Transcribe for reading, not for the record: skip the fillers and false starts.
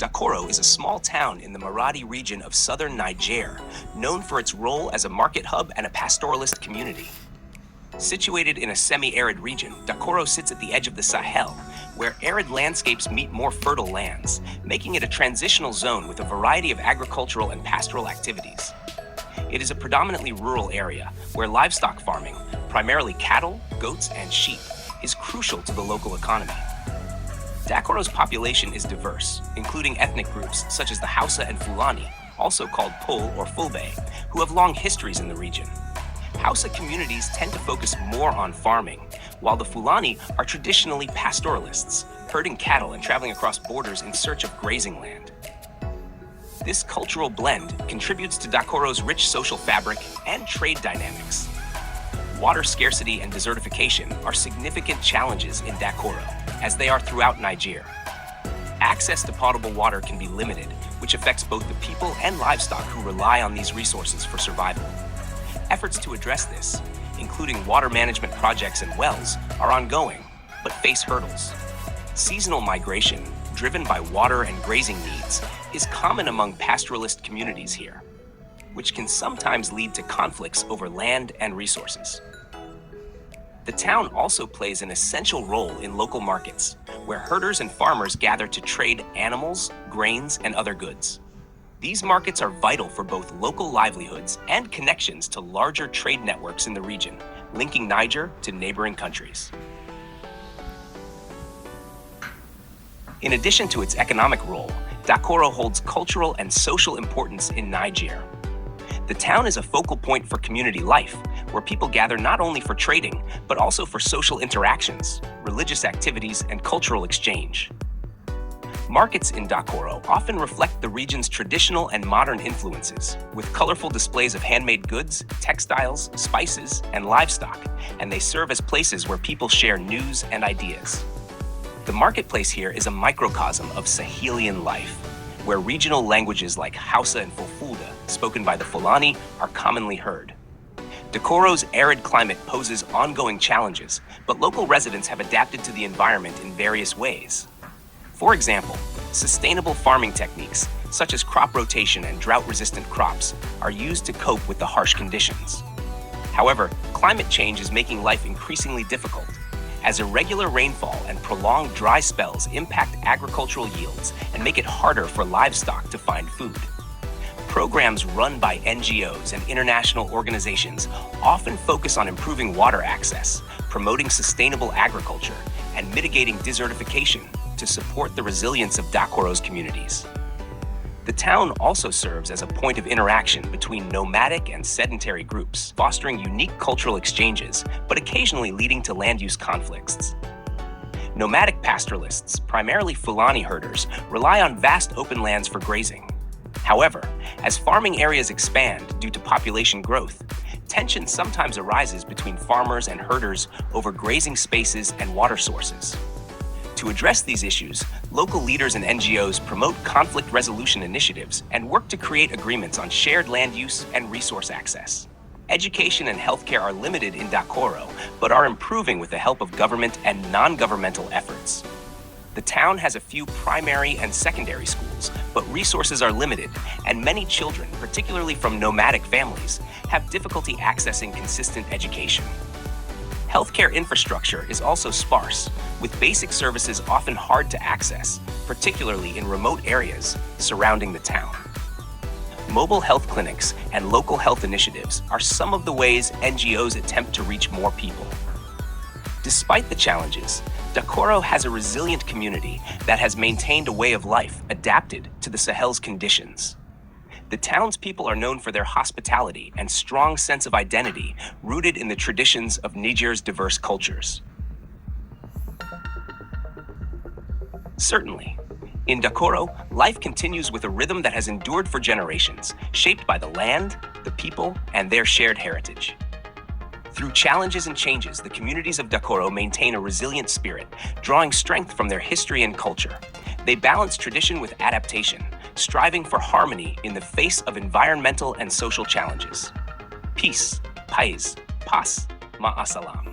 Dakoro is a small town in the Maradi region of southern Niger, known for its role as a market hub and a pastoralist community. Situated in a semi-arid region, Dakoro sits at the edge of the Sahel, where arid landscapes meet more fertile lands, making it a transitional zone with a variety of agricultural and pastoral activities. It is a predominantly rural area where livestock farming, primarily cattle, goats, and sheep, is crucial to the local economy. Dakoro's population is diverse, including ethnic groups such as the Hausa and Fulani, also called Pul or Fulbe, who have long histories in the region. Hausa communities tend to focus more on farming, while the Fulani are traditionally pastoralists, herding cattle and traveling across borders in search of grazing land. This cultural blend contributes to Dakoro's rich social fabric and trade dynamics. Water scarcity and desertification are significant challenges in Dakoro, as they are throughout Niger. Access to potable water can be limited, which affects both the people and livestock who rely on these resources for survival. Efforts to address this, including water management projects and wells, are ongoing, but face hurdles. Seasonal migration, driven by water and grazing needs, is common among pastoralist communities here, which can sometimes lead to conflicts over land and resources. The town also plays an essential role in local markets, where herders and farmers gather to trade animals, grains, and other goods. These markets are vital for both local livelihoods and connections to larger trade networks in the region, linking Niger to neighboring countries. In addition to its economic role, Dakoro holds cultural and social importance in Niger. The town is a focal point for community life, where people gather not only for trading, but also for social interactions, religious activities, and cultural exchange. Markets in Dakoro often reflect the region's traditional and modern influences, with colorful displays of handmade goods, textiles, spices, and livestock, and they serve as places where people share news and ideas. The marketplace here is a microcosm of Sahelian life, where regional languages like Hausa and Fulfulde, spoken by the Fulani, are commonly heard. Dakoro's arid climate poses ongoing challenges, but local residents have adapted to the environment in various ways. For example, sustainable farming techniques, such as crop rotation and drought-resistant crops, are used to cope with the harsh conditions. However, climate change is making life increasingly difficult, as irregular rainfall and prolonged dry spells impact agricultural yields and make it harder for livestock to find food. Programs run by NGOs and international organizations often focus on improving water access, promoting sustainable agriculture, and mitigating desertification to support the resilience of Dakoro's communities. The town also serves as a point of interaction between nomadic and sedentary groups, fostering unique cultural exchanges, but occasionally leading to land use conflicts. Nomadic pastoralists, primarily Fulani herders, rely on vast open lands for grazing. However, as farming areas expand due to population growth, tension sometimes arises between farmers and herders over grazing spaces and water sources. To address these issues, local leaders and NGOs promote conflict resolution initiatives and work to create agreements on shared land use and resource access. Education and healthcare are limited in Dakoro, but are improving with the help of government and non-governmental efforts. The town has a few primary and secondary schools, but resources are limited, and many children, particularly from nomadic families, have difficulty accessing consistent education. Healthcare infrastructure is also sparse, with basic services often hard to access, particularly in remote areas surrounding the town. Mobile health clinics and local health initiatives are some of the ways NGOs attempt to reach more people. Despite the challenges, Dakoro has a resilient community that has maintained a way of life adapted to the Sahel's conditions. The townspeople are known for their hospitality and strong sense of identity rooted in the traditions of Niger's diverse cultures. Certainly, in Dakoro, life continues with a rhythm that has endured for generations, shaped by the land, the people, and their shared heritage. Through challenges and changes, the communities of Dakoro maintain a resilient spirit, drawing strength from their history and culture. They balance tradition with adaptation, striving for harmony in the face of environmental and social challenges. Peace, pais, pas, ma'asalam.